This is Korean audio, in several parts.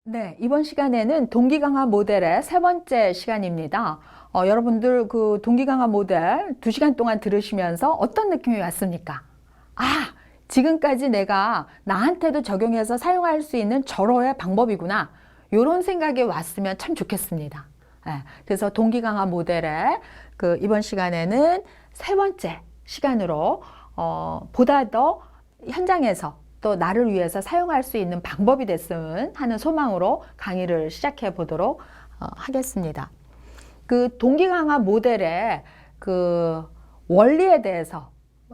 네, 이번 시간에는 동기 강화 모델의 세 번째 시간입니다. 여러분들 그 동기 강화 모델 2시간 동안 들으시면서 어떤 느낌이 왔습니까? 아, 지금까지 내가 나한테도 적용해서 사용할 수 있는 절호의 방법이구나. 이런 생각이 왔으면 참 좋겠습니다. 그래서 동기 강화 모델의 이번 시간에는 세 번째 시간으로 보다 더 현장에서 또 나를 위해서 사용할 수 있는 방법이 됐으면 하는 소망으로 강의를 시작해 보도록 하겠습니다. 그 동기 강화 모델의 그 원리에 대해서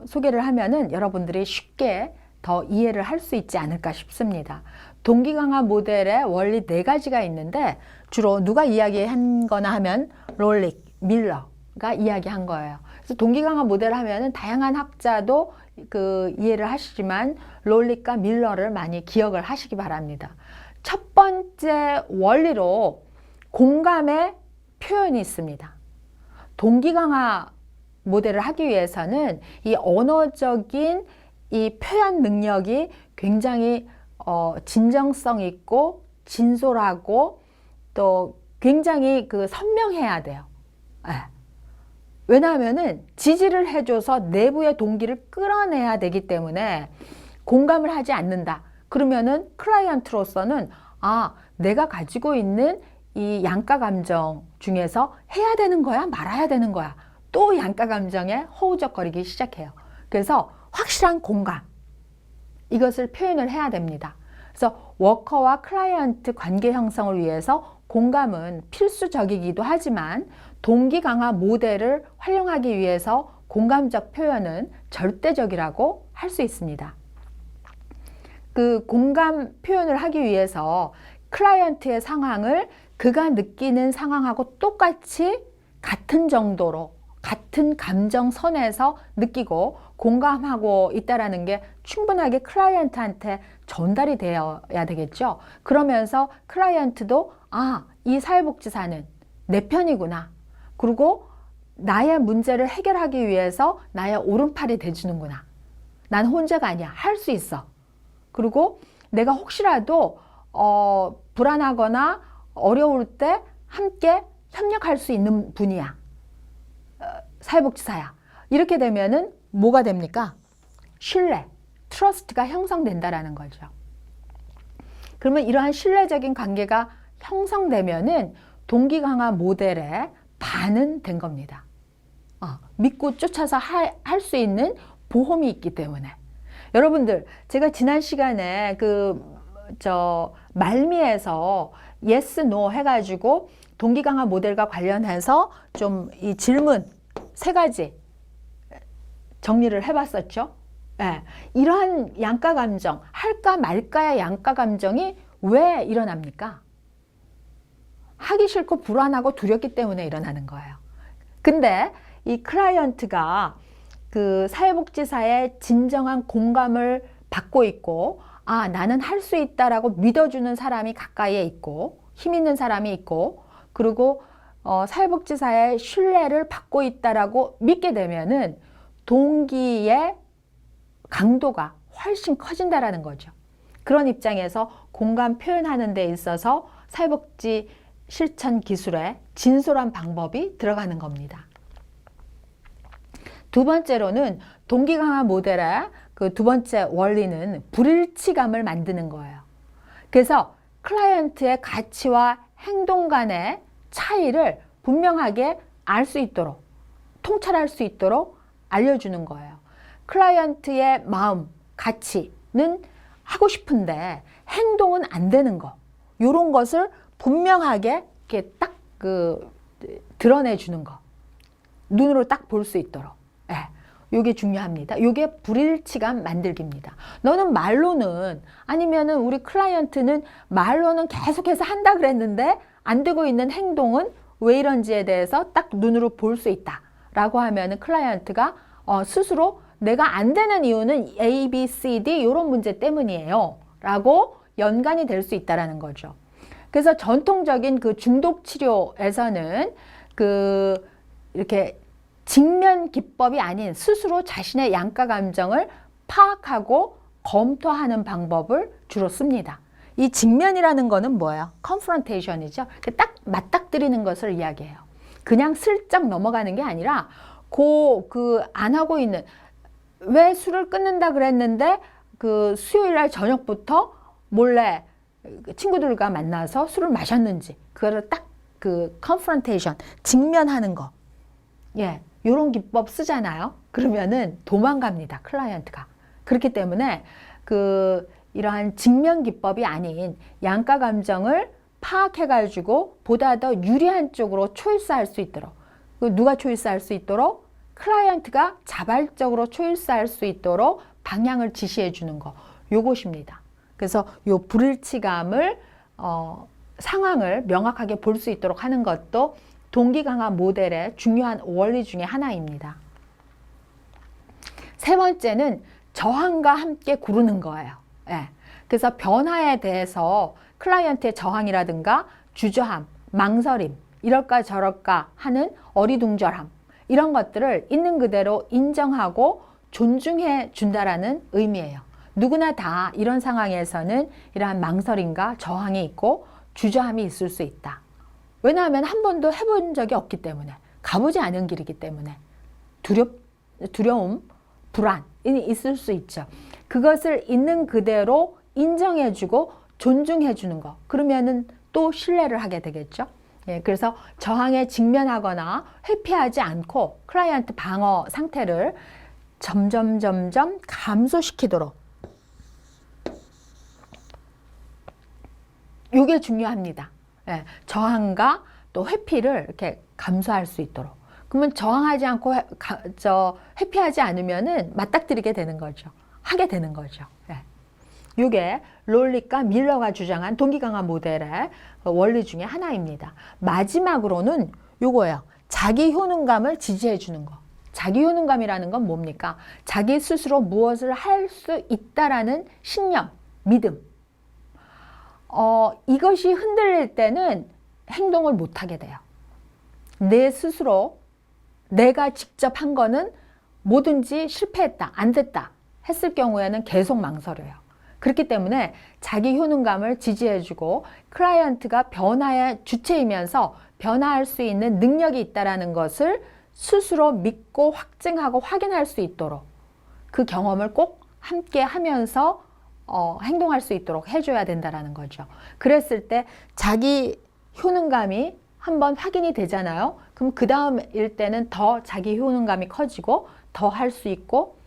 소개를 하면은 여러분들이 쉽게 더 이해를 할 수 있지 않을까 싶습니다. 동기 강화 모델의 원리 4가지가 있는데 주로 누가 이야기한 거나 하면 롤릭, 밀러가 이야기한 거예요. 그래서 동기 강화 모델 하면은 다양한 학자도 이해를 하시지만 롤릭과 밀러를 많이 기억을 하시기 바랍니다. 첫 번째 원리로 공감의 표현이 있습니다. 동기 강화 모델을 하기 위해서는 이 언어적인 이 표현 능력이 굉장히 진정성 있고 진솔하고 또 굉장히 선명해야 돼요. 왜냐하면은 지지를 해줘서 내부의 동기를 끌어내야 되기 때문에 공감을 하지 않는다. 그러면은 클라이언트로서는 내가 가지고 있는 이 양가 감정 중에서 해야 되는 거야, 말아야 되는 거야. 또 양가 감정에 허우적거리기 시작해요. 그래서 확실한 공감, 이것을 표현을 해야 됩니다. 그래서 워커와 클라이언트 관계 형성을 위해서 공감은 필수적이기도 하지만 동기 강화 모델을 활용하기 위해서 공감적 표현은 절대적이라고 할 수 있습니다. 그 공감 표현을 하기 위해서 클라이언트의 상황을 그가 느끼는 상황하고 똑같이 같은 정도로 같은 감정선에서 느끼고 공감하고 있다는 게 충분하게 클라이언트한테 전달이 되어야 되겠죠. 그러면서 클라이언트도 이 사회복지사는 내 편이구나. 그리고 나의 문제를 해결하기 위해서 나의 오른팔이 돼주는구나. 난 혼자가 아니야. 할 수 있어. 그리고 내가 혹시라도 불안하거나 어려울 때 함께 협력할 수 있는 분이야. 사회복지사야. 이렇게 되면은 뭐가 됩니까? 신뢰, 트러스트가 형성된다라는 거죠. 그러면 이러한 신뢰적인 관계가 형성되면은 동기 강화 모델의 반은 된 겁니다. 믿고 쫓아서 할 수 있는 보험이 있기 때문에. 여러분들, 제가 지난 시간에 말미에서 yes, no 해가지고 동기 강화 모델과 관련해서 좀 이 질문 3가지 정리를 해봤었죠. 이러한 양가 감정, 할까 말까의 양가 감정이 왜 일어납니까? 하기 싫고 불안하고 두렵기 때문에 일어나는 거예요. 근데 이 클라이언트가 사회복지사의 진정한 공감을 받고 있고 나는 할 수 있다라고 믿어주는 사람이 가까이에 있고 힘 있는 사람이 있고 그리고 사회복지사의 신뢰를 받고 있다라고 믿게 되면은 동기의 강도가 훨씬 커진다라는 거죠. 그런 입장에서 공감 표현하는 데 있어서 사회복지 실천 기술에 진솔한 방법이 들어가는 겁니다. 두 번째로는 동기 강화 모델의 두 번째 원리는 불일치감을 만드는 거예요. 그래서 클라이언트의 가치와 행동 간의 차이를 분명하게 알 수 있도록, 통찰할 수 있도록 알려주는 거예요. 클라이언트의 마음, 가치는 하고 싶은데 행동은 안 되는 거. 이런 것을 분명하게 이렇게 딱 드러내주는 거. 눈으로 딱 볼 수 있도록. 이게 중요합니다. 이게 불일치감 만들기입니다. 너는 말로는 아니면은 우리 클라이언트는 말로는 계속해서 한다 그랬는데 안 되고 있는 행동은 왜 이런지에 대해서 딱 눈으로 볼 수 있다 라고 하면은 클라이언트가 스스로 내가 안 되는 이유는 A, B, C, D 이런 문제 때문이에요 라고 연관이 될 수 있다라는 거죠. 그래서 전통적인 중독 치료에서는 이렇게 직면 기법이 아닌 스스로 자신의 양가 감정을 파악하고 검토하는 방법을 주로 씁니다. 이 직면이라는 거는 뭐예요? confrontation이죠. 딱 맞닥뜨리는 것을 이야기해요. 그냥 슬쩍 넘어가는 게 아니라 안 하고 있는, 왜 술을 끊는다 그랬는데 그 수요일 날 저녁부터 몰래 친구들과 만나서 술을 마셨는지, 그거를 딱 confrontation, 직면하는 거. 예, 요런 기법 쓰잖아요. 그러면은 도망갑니다, 클라이언트가. 그렇기 때문에 이러한 직면 기법이 아닌 양가 감정을 파악해가지고 보다 더 유리한 쪽으로 초이스할 수 있도록, 누가 초이스할 수 있도록? 클라이언트가 자발적으로 초이스할 수 있도록 방향을 지시해 주는 거, 요것입니다. 그래서 요 불일치감을 상황을 명확하게 볼 수 있도록 하는 것도 동기 강화 모델의 중요한 원리 중에 하나입니다. 세 번째는 저항과 함께 구르는 거예요. 예. 그래서 변화에 대해서 클라이언트의 저항이라든가 주저함, 망설임, 이럴까 저럴까 하는 어리둥절함, 이런 것들을 있는 그대로 인정하고 존중해 준다라는 의미예요. 누구나 다 이런 상황에서는 이러한 망설임과 저항이 있고 주저함이 있을 수 있다. 왜냐하면 한 번도 해본 적이 없기 때문에, 가보지 않은 길이기 때문에 두려움, 불안이 있을 수 있죠. 그것을 있는 그대로 인정해주고 존중해주는 거. 그러면은 또 신뢰를 하게 되겠죠. 예, 그래서 저항에 직면하거나 회피하지 않고 클라이언트 방어 상태를 점점 감소시키도록, 이게 중요합니다. 예, 저항과 또 회피를 이렇게 감소할 수 있도록. 그러면 저항하지 않고 회피하지 않으면은 맞닥뜨리게 되는 거죠. 하게 되는 거죠. 예. 이게 롤릭과 밀러가 주장한 동기 강화 모델의 원리 중에 하나입니다. 마지막으로는 요거예요. 자기 효능감을 지지해 주는 거. 자기 효능감이라는 건 뭡니까? 자기 스스로 무엇을 할 수 있다라는 신념, 믿음. 이것이 흔들릴 때는 행동을 못 하게 돼요. 내 스스로 내가 직접 한 거는 뭐든지 실패했다, 안 됐다 했을 경우에는 계속 망설여요. 그렇기 때문에 자기 효능감을 지지해주고 클라이언트가 변화의 주체이면서 변화할 수 있는 능력이 있다는 것을 스스로 믿고 확증하고 확인할 수 있도록 그 경험을 꼭 함께 하면서 행동할 수 있도록 해줘야 된다는 거죠. 그랬을 때 자기 효능감이 한번 확인이 되잖아요. 그럼 그 다음 일 때는 더 자기 효능감이 커지고 더 할 수 있고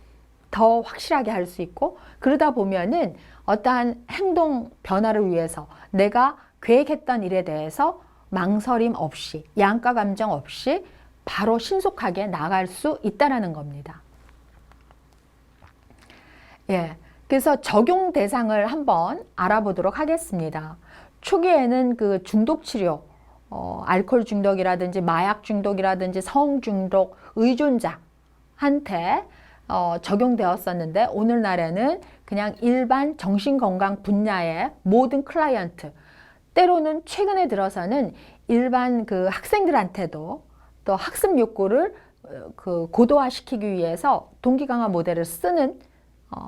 더 확실하게 할 수 있고, 그러다 보면은 어떠한 행동 변화를 위해서 내가 계획했던 일에 대해서 망설임 없이, 양가 감정 없이 바로 신속하게 나갈 수 있다는 겁니다. 예, 그래서 적용 대상을 한번 알아보도록 하겠습니다. 초기에는 그 중독 치료, 알코올 중독이라든지 마약 중독이라든지 성 중독, 의존자한테 적용되었었는데, 오늘날에는 그냥 일반 정신건강 분야의 모든 클라이언트, 때로는 최근에 들어서는 일반 그 학생들한테도 또 학습 욕구를 고도화시키기 위해서 동기 강화 모델을 쓰는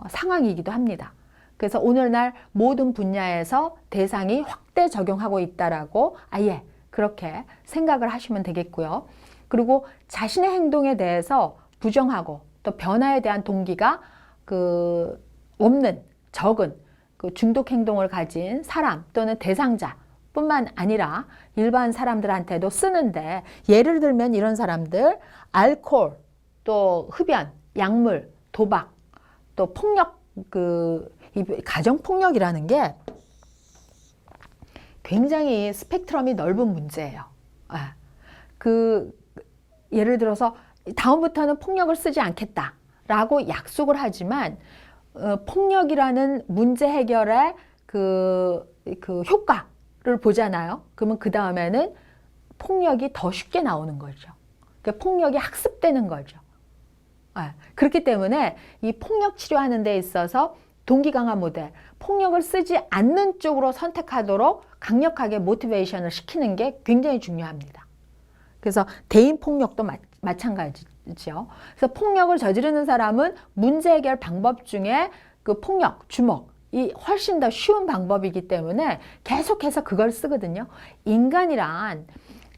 상황이기도 합니다. 그래서 오늘날 모든 분야에서 대상이 확대 적용하고 있다라고 아예 그렇게 생각을 하시면 되겠고요. 그리고 자신의 행동에 대해서 부정하고 또 변화에 대한 동기가 없는, 적은 중독 행동을 가진 사람 또는 대상자 뿐만 아니라 일반 사람들한테도 쓰는데, 예를 들면 이런 사람들, 알코올, 또 흡연, 약물, 도박, 또 폭력, 가정폭력이라는 게 굉장히 스펙트럼이 넓은 문제예요. 예를 들어서 다음부터는 폭력을 쓰지 않겠다라고 약속을 하지만 폭력이라는 문제 해결의 효과를 보잖아요. 그러면 그 다음에는 폭력이 더 쉽게 나오는 거죠. 그러니까 폭력이 학습되는 거죠. 그렇기 때문에 이 폭력 치료하는 데 있어서 동기 강화 모델, 폭력을 쓰지 않는 쪽으로 선택하도록 강력하게 모티베이션을 시키는 게 굉장히 중요합니다. 그래서 대인 폭력도 마찬가지죠. 그래서 폭력을 저지르는 사람은 문제 해결 방법 중에 그 폭력, 주먹 이 훨씬 더 쉬운 방법이기 때문에 계속해서 그걸 쓰거든요. 인간이란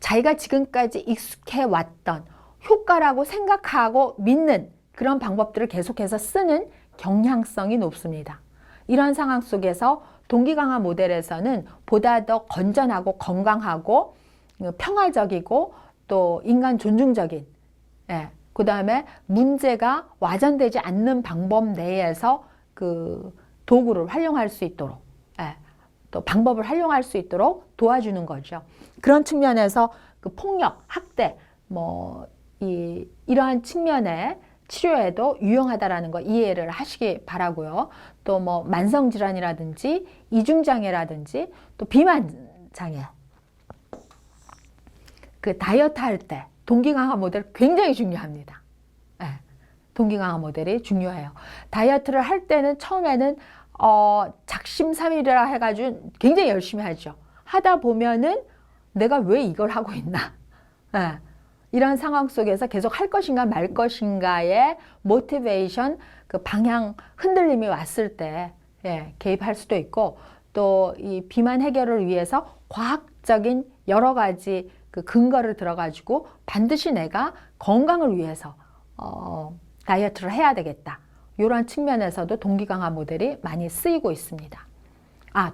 자기가 지금까지 익숙해 왔던 효과라고 생각하고 믿는 그런 방법들을 계속해서 쓰는 경향성이 높습니다. 이런 상황 속에서 동기 강화 모델에서는 보다 더 건전하고 건강하고 평화적이고 또 인간 존중적인, 그 다음에 문제가 와전되지 않는 방법 내에서 그 도구를 활용할 수 있도록, 또 방법을 활용할 수 있도록 도와주는 거죠. 그런 측면에서 그 폭력, 학대, 이러한 측면의 치료에도 유용하다라는 거 이해를 하시기 바라고요. 또 만성질환이라든지 이중장애라든지 또 비만장애, 그 다이어트 할 때 동기 강화 모델 굉장히 중요합니다. 동기 강화 모델이 중요해요. 다이어트를 할 때는 처음에는 작심삼일이라 해가지고 굉장히 열심히 하죠. 하다 보면은 내가 왜 이걸 하고 있나? 이런 상황 속에서 계속 할 것인가 말 것인가의 모티베이션, 그 방향 흔들림이 왔을 때 개입할 수도 있고, 또 이 비만 해결을 위해서 과학적인 여러 가지 그 근거를 들어가지고 반드시 내가 건강을 위해서 다이어트를 해야 되겠다. 이런 측면에서도 동기 강화 모델이 많이 쓰이고 있습니다.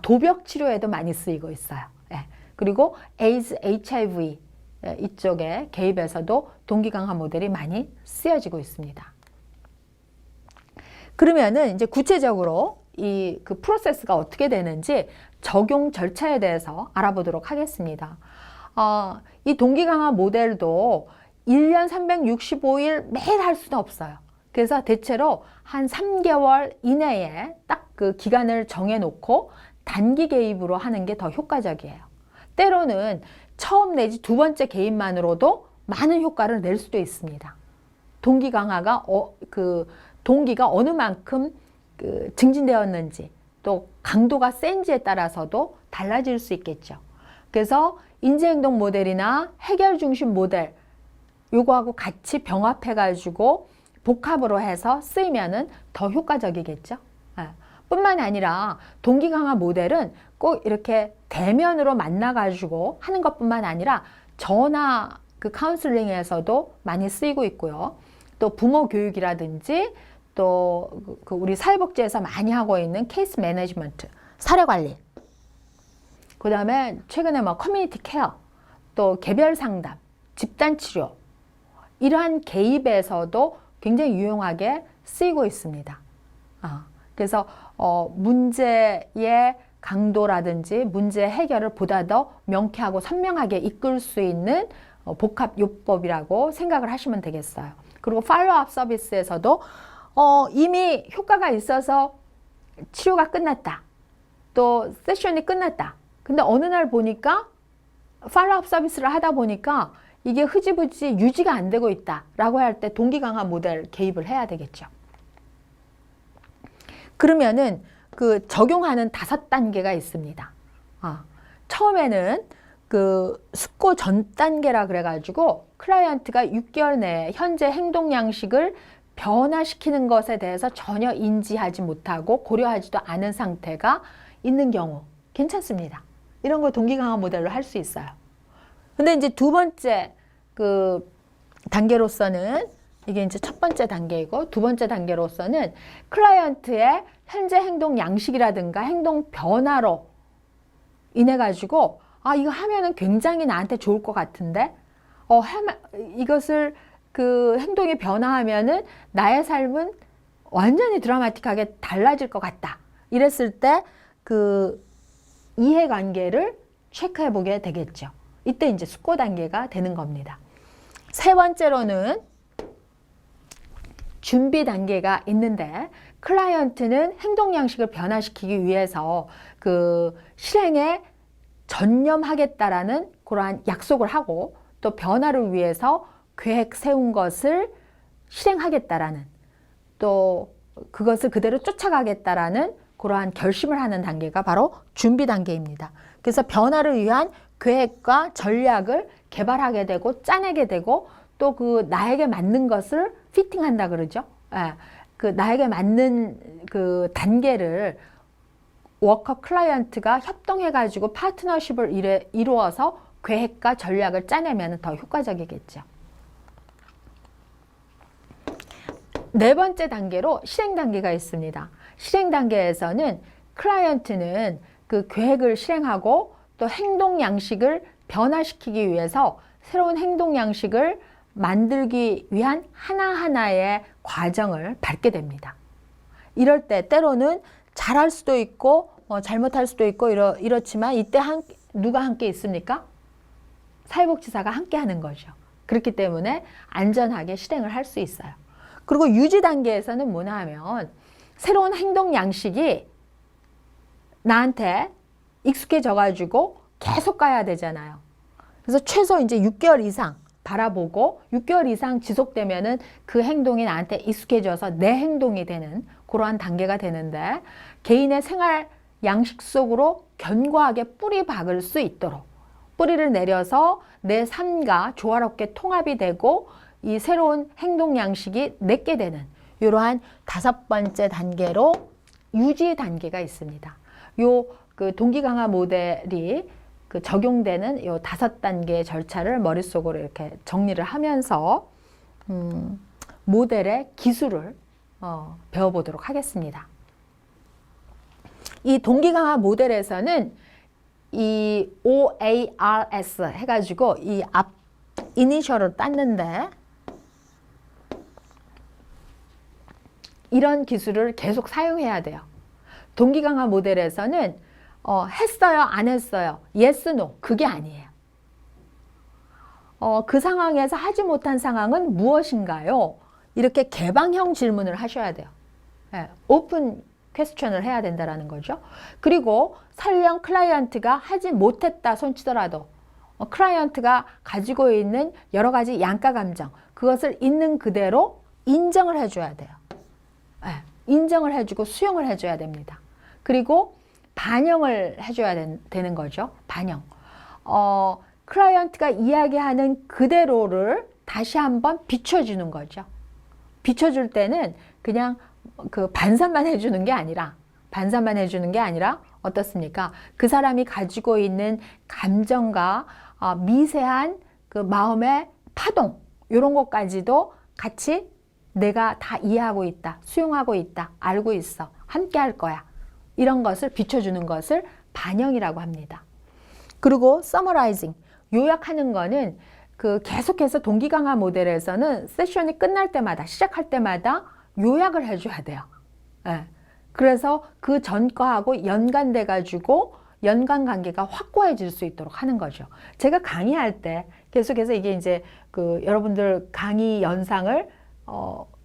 도벽 치료에도 많이 쓰이고 있어요. 그리고 에이즈, HIV 이쪽에 개입해서도 동기 강화 모델이 많이 쓰여지고 있습니다. 그러면은 이제 구체적으로 이 그 프로세스가 어떻게 되는지 적용 절차에 대해서 알아보도록 하겠습니다. 이 동기 강화 모델도 1년 365일 매일 할 수는 없어요. 그래서 대체로 한 3개월 이내에 딱 그 기간을 정해놓고 단기 개입으로 하는 게 더 효과적이에요. 때로는 처음 내지 두 번째 개입만으로도 많은 효과를 낼 수도 있습니다. 동기 강화가 동기가 어느 만큼 증진되었는지 또 강도가 센지에 따라서도 달라질 수 있겠죠. 그래서 인지행동 모델이나 해결 중심 모델 요거하고 같이 병합해 가지고 복합으로 해서 쓰이면은 더 효과적이겠죠. 뿐만 아니라 동기 강화 모델은 꼭 이렇게 대면으로 만나 가지고 하는 것뿐만 아니라 전화 그 카운슬링에서도 많이 쓰이고 있고요. 또 부모 교육이라든지 또 그 우리 사회복지에서 많이 하고 있는 케이스 매니지먼트, 사례 관리, 그 다음에 최근에 커뮤니티 케어, 또 개별 상담, 집단 치료, 이러한 개입에서도 굉장히 유용하게 쓰이고 있습니다. 그래서 문제의 강도라든지 문제 해결을 보다 더 명쾌하고 선명하게 이끌 수 있는 복합 요법이라고 생각을 하시면 되겠어요. 그리고 팔로우업 서비스에서도 이미 효과가 있어서 치료가 끝났다. 또 세션이 끝났다. 근데 어느 날 보니까 팔로우업 서비스를 하다 보니까 이게 흐지부지 유지가 안 되고 있다 라고 할 때 동기 강화 모델 개입을 해야 되겠죠. 그러면은 그 적용하는 5단계가 있습니다. 처음에는 그 숙고 전 단계라 그래가지고 클라이언트가 6개월 내에 현재 행동 양식을 변화시키는 것에 대해서 전혀 인지하지 못하고 고려하지도 않은 상태가 있는 경우 괜찮습니다. 이런 거 동기 강화 모델로 할 수 있어요. 근데 이제 두 번째 그 단계로서는 이게 이제 첫 번째 단계이고 두 번째 단계로서는 클라이언트의 현재 행동 양식이라든가 행동 변화로 인해 가지고 이거 하면은 굉장히 나한테 좋을 것 같은데 이것을 그 행동이 변화하면은 나의 삶은 완전히 드라마틱하게 달라질 것 같다. 이랬을 때 그 이해관계를 체크해 보게 되겠죠. 이때 이제 숙고 단계가 되는 겁니다. 세 번째로는 준비 단계가 있는데 클라이언트는 행동 양식을 변화시키기 위해서 그 실행에 전념하겠다라는 그러한 약속을 하고 또 변화를 위해서 계획 세운 것을 실행하겠다라는 또 그것을 그대로 쫓아가겠다라는 그러한 결심을 하는 단계가 바로 준비 단계입니다. 그래서 변화를 위한 계획과 전략을 개발하게 되고 짜내게 되고 또 그 나에게 맞는 것을 피팅한다 그러죠. 그 나에게 맞는 그 단계를 워커 클라이언트가 협동해가지고 파트너십을 이루어서 계획과 전략을 짜내면 더 효과적이겠죠. 네 번째 단계로 실행 단계가 있습니다. 실행 단계에서는 클라이언트는 그 계획을 실행하고 또 행동 양식을 변화시키기 위해서 새로운 행동 양식을 만들기 위한 하나하나의 과정을 밟게 됩니다. 이럴 때 때로는 잘할 수도 있고 잘못할 수도 있고 이렇지만 이때 누가 함께 있습니까? 사회복지사가 함께 하는 거죠. 그렇기 때문에 안전하게 실행을 할 수 있어요. 그리고 유지 단계에서는 뭐냐 하면 새로운 행동 양식이 나한테 익숙해져 가지고 계속 가야 되잖아요. 그래서 최소 이제 6개월 이상 바라보고 6개월 이상 지속되면은 그 행동이 나한테 익숙해져서 내 행동이 되는 그러한 단계가 되는데, 개인의 생활 양식 속으로 견고하게 뿌리 박을 수 있도록 뿌리를 내려서 내 삶과 조화롭게 통합이 되고 이 새로운 행동 양식이 내게 되는 이러한 5번째 단계로 유지 단계가 있습니다. 요 그 동기 강화 모델이 그 적용되는 요 5단계의 절차를 머릿속으로 이렇게 정리를 하면서 모델의 기술을 배워보도록 하겠습니다. 이 동기 강화 모델에서는 이 OARS 해가지고 이 앞 이니셜을 땄는데, 이런 기술을 계속 사용해야 돼요. 동기 강화 모델에서는 했어요, 안 했어요, yes, no 그게 아니에요. 그 상황에서 하지 못한 상황은 무엇인가요? 이렇게 개방형 질문을 하셔야 돼요. 네, 오픈 퀘스천을 해야 된다는 거죠. 그리고 설령 클라이언트가 하지 못했다 손치더라도 클라이언트가 가지고 있는 여러 가지 양가 감정, 그것을 있는 그대로 인정을 해줘야 돼요. 네, 인정을 해주고 수용을 해줘야 됩니다. 그리고 반영을 해줘야 되는 거죠. 반영. 클라이언트가 이야기하는 그대로를 다시 한번 비춰주는 거죠. 비춰줄 때는 그냥 그 반사만 해주는 게 아니라 어떻습니까? 그 사람이 가지고 있는 감정과 미세한 그 마음의 파동, 이런 것까지도 같이 내가 다 이해하고 있다, 수용하고 있다, 알고 있어, 함께 할 거야, 이런 것을 비춰주는 것을 반영이라고 합니다. 그리고 summarizing, 요약하는 거는 그 계속해서 동기 강화 모델에서는 세션이 끝날 때마다, 시작할 때마다 요약을 해줘야 돼요. 네. 그래서 그 전과하고 연관돼 가지고 연관 관계가 확고해질 수 있도록 하는 거죠. 제가 강의할 때 계속해서 이게 이제 그 여러분들 강의 연상을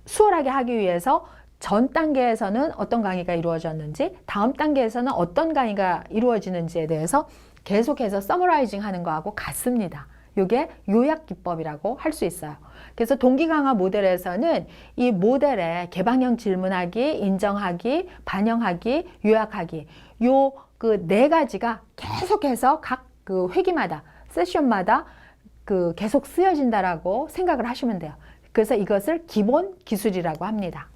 수월하게 하기 위해서 전 단계에서는 어떤 강의가 이루어졌는지, 다음 단계에서는 어떤 강의가 이루어지는지에 대해서 계속해서 서머라이징 하는 거하고 같습니다. 이게 요약 기법이라고 할 수 있어요. 그래서 동기 강화 모델에서는 이 모델의 개방형 질문하기, 인정하기, 반영하기, 요약하기, 요 그 4가지가 계속해서 각 그 회기마다, 세션마다 그 계속 쓰여진다라고 생각을 하시면 돼요. 그래서 이것을 기본 기술이라고 합니다.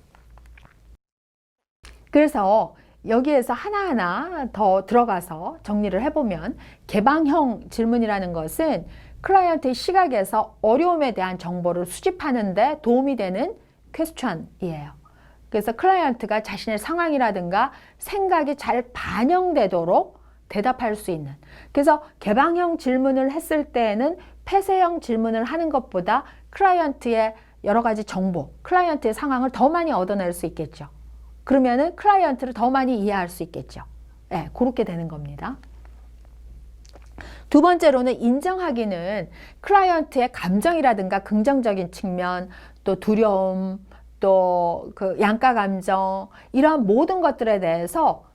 그래서 여기에서 하나하나 더 들어가서 정리를 해보면, 개방형 질문이라는 것은 클라이언트의 시각에서 어려움에 대한 정보를 수집하는 데 도움이 되는 퀘스천이에요. 그래서 클라이언트가 자신의 상황이라든가 생각이 잘 반영되도록 대답할 수 있는, 그래서 개방형 질문을 했을 때에는 폐쇄형 질문을 하는 것보다 클라이언트의 여러 가지 정보, 클라이언트의 상황을 더 많이 얻어낼 수 있겠죠. 그러면은 클라이언트를 더 많이 이해할 수 있겠죠. 네, 그렇게 되는 겁니다. 두 번째로는 인정하기는 클라이언트의 감정이라든가 긍정적인 측면, 또 두려움, 또 그 양가 감정, 이러한 모든 것들에 대해서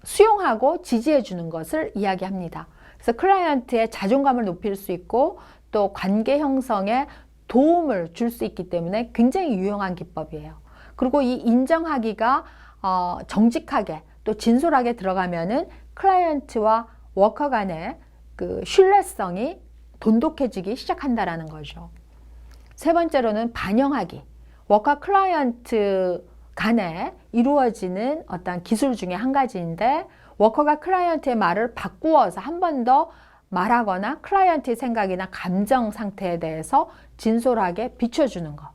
수용하고 지지해 주는 것을 이야기합니다. 그래서 클라이언트의 자존감을 높일 수 있고 또 관계 형성에 도움을 줄 수 있기 때문에 굉장히 유용한 기법이에요. 그리고 이 인정하기가 정직하게 또 진솔하게 들어가면은 클라이언트와 워커 간의 그 신뢰성이 돈독해지기 시작한다라는 거죠. 세 번째로는 반영하기. 워커 클라이언트 간에 이루어지는 어떤 기술 중에 한 가지인데, 워커가 클라이언트의 말을 바꾸어서 한 번 더 말하거나 클라이언트의 생각이나 감정 상태에 대해서 진솔하게 비춰주는 거.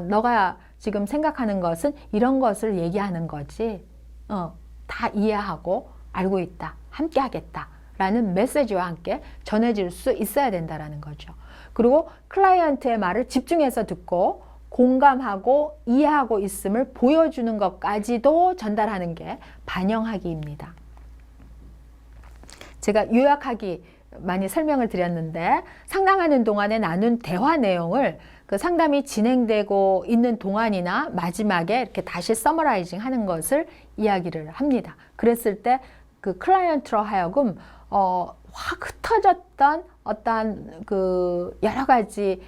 너가 지금 생각하는 것은 이런 것을 얘기하는 거지. 다 이해하고 알고 있다. 함께 하겠다. 라는 메시지와 함께 전해질 수 있어야 된다는 거죠. 그리고 클라이언트의 말을 집중해서 듣고 공감하고 이해하고 있음을 보여주는 것까지도 전달하는 게 반영하기입니다. 제가 요약하기 많이 설명을 드렸는데, 상담하는 동안에 나눈 대화 내용을 그 상담이 진행되고 있는 동안이나 마지막에 이렇게 다시 서머라이징 하는 것을 이야기를 합니다. 그랬을 때 그 클라이언트로 하여금 확 흩어졌던 어떠한 그 여러 가지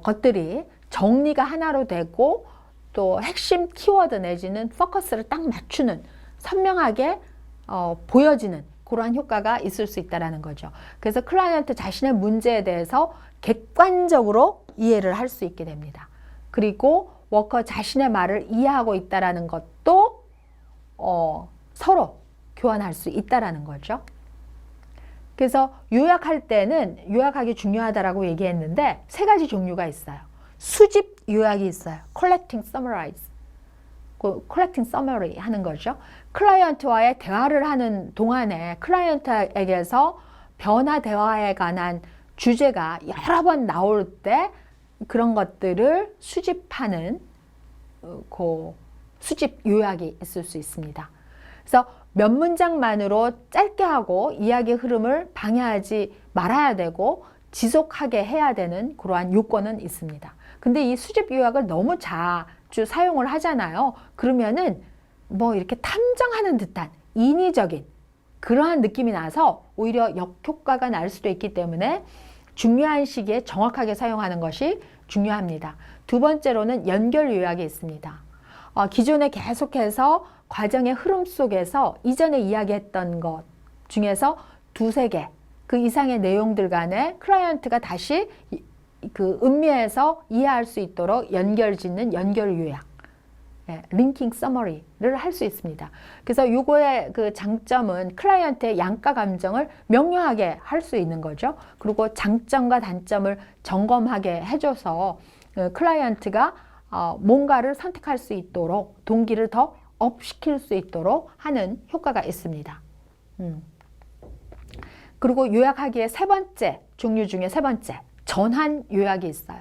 것들이 정리가 하나로 되고, 또 핵심 키워드 내지는 포커스를 딱 맞추는, 선명하게 보여지는 그러한 효과가 있을 수 있다는 거죠. 그래서 클라이언트 자신의 문제에 대해서 객관적으로 이해를 할 수 있게 됩니다. 그리고 워커 자신의 말을 이해하고 있다는 것도 서로 교환할 수 있다는 거죠. 그래서 요약할 때는, 요약하기 중요하다라고 얘기했는데, 세 가지 종류가 있어요. 수집 요약이 있어요. collecting summarize. collecting summary 하는 거죠. 클라이언트와의 대화를 하는 동안에 클라이언트에게서 변화 대화에 관한 주제가 여러 번 나올 때 그런 것들을 수집하는 수집 요약이 있을 수 있습니다. 그래서 몇 문장만으로 짧게 하고 이야기 흐름을 방해하지 말아야 되고 지속하게 해야 되는 그러한 요건은 있습니다. 근데 이 수집 요약을 너무 자주 사용을 하잖아요. 그러면은 뭐 이렇게 탐정하는 듯한 인위적인 그러한 느낌이 나서 오히려 역효과가 날 수도 있기 때문에 중요한 시기에 정확하게 사용하는 것이 중요합니다. 두 번째로는 연결 요약이 있습니다. 기존에 계속해서 과정의 흐름 속에서 이전에 이야기했던 것 중에서 두세 개, 그 이상의 내용들 간에 클라이언트가 다시 그 음미해서 이해할 수 있도록 연결 짓는 연결 요약, 링킹 서머리를 할 수 있습니다. 그래서 요거의 그 장점은 클라이언트의 양가 감정을 명료하게 할 수 있는 거죠. 그리고 장점과 단점을 점검하게 해줘서 클라이언트가 뭔가를 선택할 수 있도록 동기를 더 업시킬 수 있도록 하는 효과가 있습니다. 그리고 요약하기에 세 번째 종류 중에 세 번째, 전환 요약이 있어요.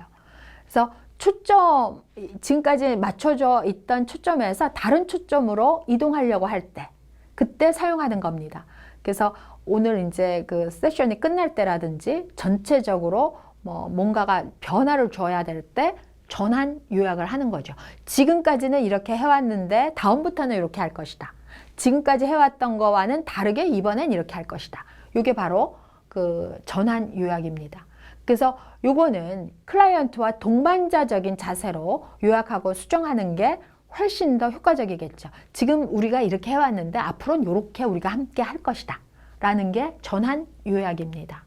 그래서 초점, 지금까지 맞춰져 있던 초점에서 다른 초점으로 이동하려고 할 때, 그때 사용하는 겁니다. 그래서 오늘 이제 그 세션이 끝날 때라든지 전체적으로 뭔가가 변화를 줘야 될 때 전환 요약을 하는 거죠. 지금까지는 이렇게 해왔는데 다음부터는 이렇게 할 것이다. 지금까지 해왔던 거와는 다르게 이번엔 이렇게 할 것이다. 이게 바로 그 전환 요약입니다. 그래서 요거는 클라이언트와 동반자적인 자세로 요약하고 수정하는 게 훨씬 더 효과적이겠죠. 지금 우리가 이렇게 해왔는데 앞으로는 이렇게 우리가 함께 할 것이다 라는 게 전환 요약입니다.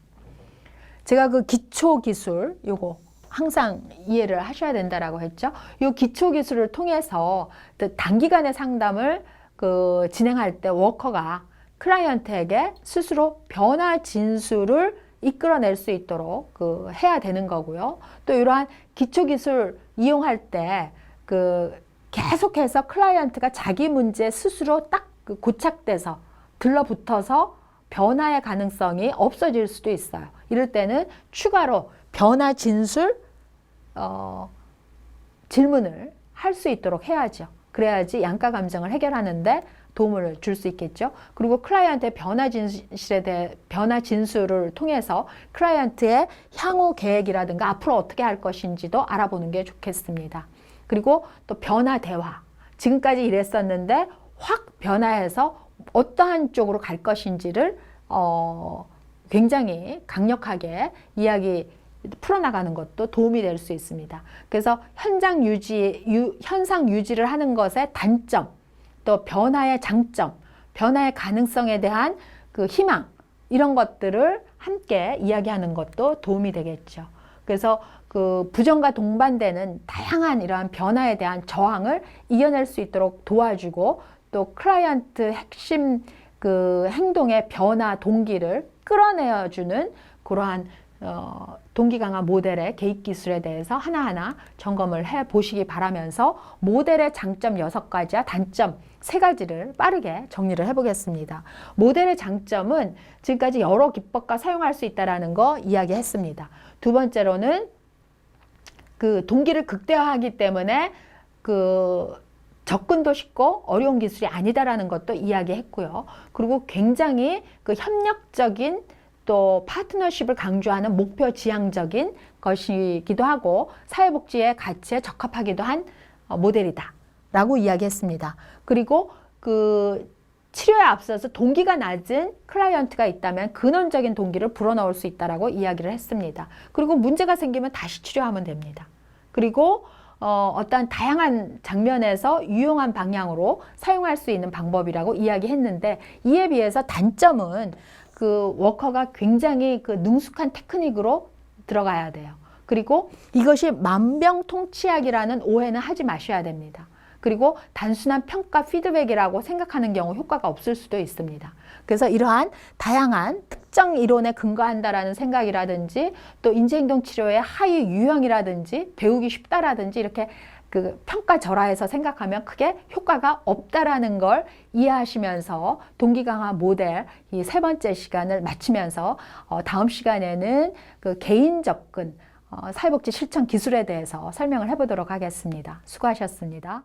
제가 그 기초 기술 요거 항상 이해를 하셔야 된다라고 했죠. 요 기초 기술을 통해서 단기간의 상담을 진행할 때 워커가 클라이언트에게 스스로 변화 진술을 이끌어낼 수 있도록 해야 되는 거고요. 또 이러한 기초 기술 이용할 때 계속해서 클라이언트가 자기 문제 스스로 딱 고착돼서 들러붙어서 변화의 가능성이 없어질 수도 있어요. 이럴 때는 추가로 변화 진술 질문을 할 수 있도록 해야죠. 그래야지 양가 감정을 해결하는데 도움을 줄 수 있겠죠. 그리고 클라이언트의 변화 진술을 통해서 클라이언트의 향후 계획이라든가 앞으로 어떻게 할 것인지도 알아보는 게 좋겠습니다. 그리고 또 변화 대화. 지금까지 이랬었는데 확 변화해서 어떠한 쪽으로 갈 것인지를 굉장히 강력하게 이야기 풀어나가는 것도 도움이 될 수 있습니다. 그래서 현상 유지를 하는 것의 단점, 또 변화의 장점, 변화의 가능성에 대한 그 희망, 이런 것들을 함께 이야기하는 것도 도움이 되겠죠. 그래서 그 부정과 동반되는 다양한 이러한 변화에 대한 저항을 이겨낼 수 있도록 도와주고 또 클라이언트 핵심 그 행동의 변화 동기를 끌어내어주는 그러한 동기 강화 모델의 개입 기술에 대해서 하나하나 점검을 해 보시기 바라면서 모델의 장점 6가지와 단점 3가지를 빠르게 정리를 해 보겠습니다. 모델의 장점은 지금까지 여러 기법과 사용할 수 있다는 거 이야기했습니다. 두 번째로는 그 동기를 극대화하기 때문에 그 접근도 쉽고 어려운 기술이 아니다라는 것도 이야기했고요. 그리고 굉장히 그 협력적인 또 파트너십을 강조하는 목표 지향적인 것이기도 하고 사회복지의 가치에 적합하기도 한 모델이다 라고 이야기했습니다. 그리고 그 치료에 앞서서 동기가 낮은 클라이언트가 있다면 근원적인 동기를 불어넣을 수 있다라고 이야기를 했습니다. 그리고 문제가 생기면 다시 치료하면 됩니다. 그리고 어떤 다양한 장면에서 유용한 방향으로 사용할 수 있는 방법이라고 이야기했는데 이에 비해서 단점은 그 워커가 굉장히 그 능숙한 테크닉으로 들어가야 돼요. 그리고 이것이 만병통치약이라는 오해는 하지 마셔야 됩니다. 그리고 단순한 평가 피드백이라고 생각하는 경우 효과가 없을 수도 있습니다. 그래서 이러한 다양한 특정 이론에 근거한다라는 생각이라든지 또 인지행동 치료의 하위 유형이라든지 배우기 쉽다라든지 이렇게 그 평가절하에서 생각하면 크게 효과가 없다라는 걸 이해하시면서 동기 강화 모델 이 3번째 시간을 마치면서 다음 시간에는 그 개인 접근 사회복지 실천 기술에 대해서 설명을 해보도록 하겠습니다. 수고하셨습니다.